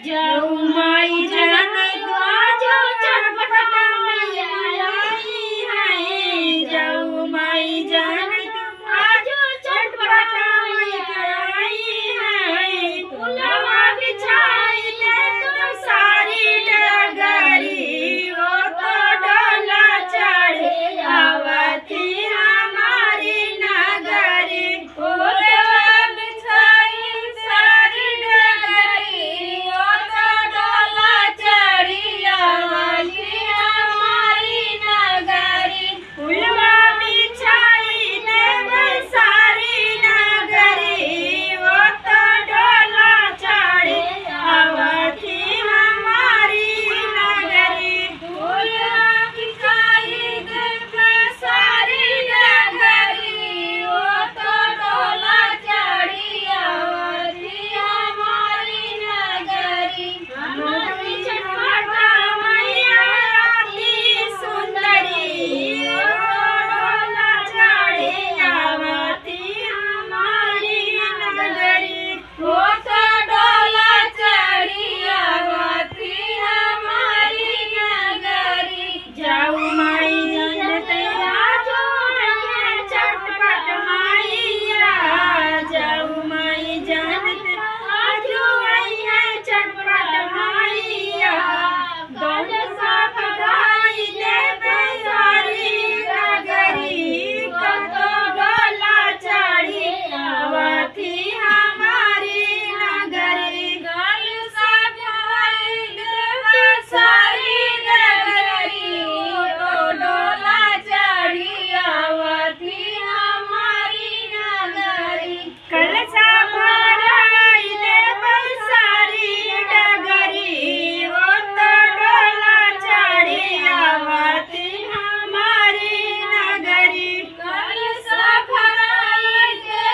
जाऊ माई जन द्वाजो चटपट मैया आई है। जाऊ माई जन द्वाजो चटपट मैया आई है। फुलवा बिछाई ले तो सारी डगरी वो तो डोला चढ़े आवती हमारी नगरी। फुलवा बिछाई सारी डगरी वो तो डोला चढ़ी आवती हमारी नगरी। फुलवा बिछाई ले सारी नगरी वो तो डोला चढ़ी आवती हमारी नगरी। फुलवा बिछाई ले सारी नगरी वो तो डोला चढ़ी आवती हमारी नगरी। हमारी चटपटा मैया अति सुंदरी वो तो डोला चढ़ी आवती हमारी नगरी। वो तो डोला चढ़ी आवती हमारी नगरी। जाऊ माई जन तेरा चटपट मैया। जाऊ माई जन तेरा चटपट मैया। दौड़ साथ गाई दे सारी नगरी कतो डोला चढ़ी आवती हमारी नगरी। गल साथ गाई दे सारी नगरी तो डोला चढ़ी आवती हमारी नगरी। कलसा भराई दे सारी नगरी वो तो डोला चढ़ी आवती हमारी नगरी। कलसा भराई दे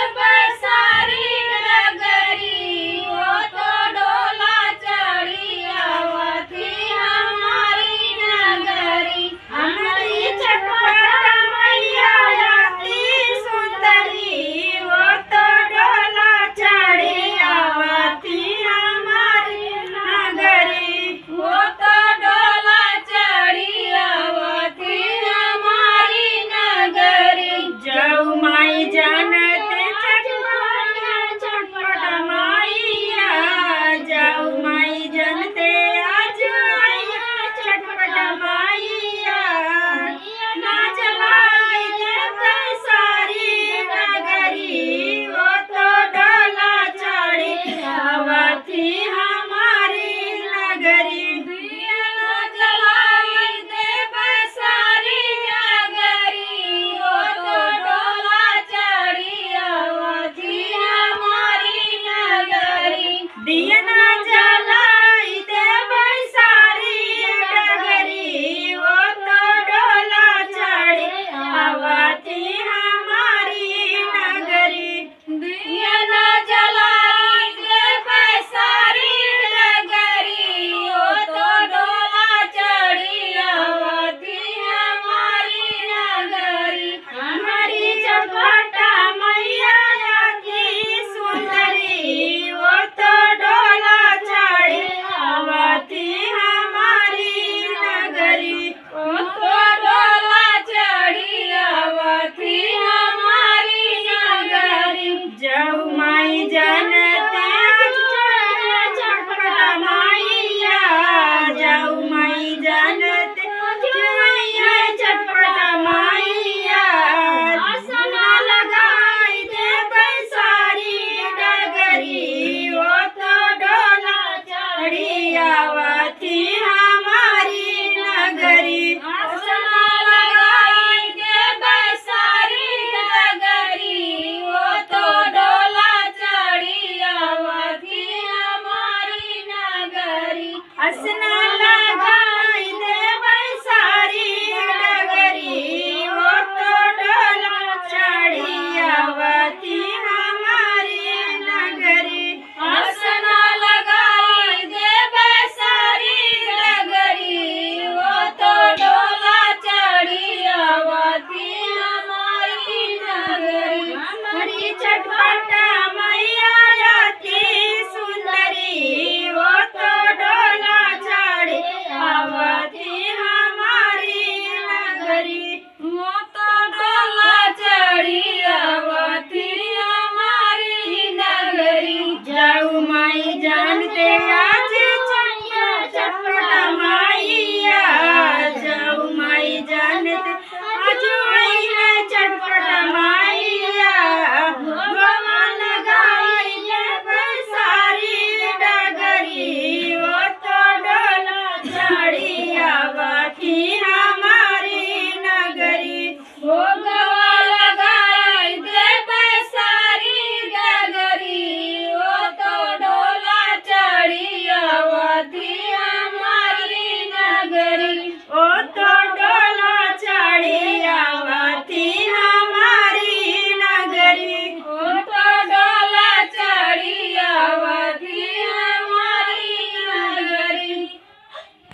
सारी नगरी वो तो डोला चढ़ी आवती हमारी नगरी। हमारी चटपटा मैया अति सुंदरी वो तो डोला चढ़ी आवती हमारी नगरी। वो तो डोला चढ़ी आवती हमारी नगरी। जाऊ माई जनते चटपट मैया। जाऊ माई जनते आज चटपट मैया। ना जलाई दे सारी नगरी वो तो डोला चढ़ी आवती हमारी नगरी। ना जलाई दे सारी नगरी वो तो डोला चढ़ी आवती हमारी नगरी। दिया ना जलाई दे सारी नगरी वो तो डोला चढ़ी आवती हमारी नगरी। दिया ना जलाई दे सारी नगरी वो तो डोला चढ़ी आवती हमारी नगरी। हमारी चटपटा मैया अति सुंदरी वो तो डोला चढ़ी आवती हमारी नगरी। वो तो डोला चढ़ी आवती हमारी नगरी। जाऊ माई जनते चटपटा मैया। जाऊ माई जनते चटपटा मैया। आसन लगाई दे सारी नगरी वो तो डोला चढ़ी आवती हमारी नगरी। आसन लगाई दे सारी नगरी वो तो डोला चढ़ी आवती हमारी नगरी। आसन लगाई दे सारी नगरी वो तो डोला चढ़ी आवती हमारी नगरी। आसन लगाई दे सारी नगरी वो तो डोला चढ़ी आवती हमारी नगरी। हमारी चटपटा मैया अति सुंदरी वो तो घाटे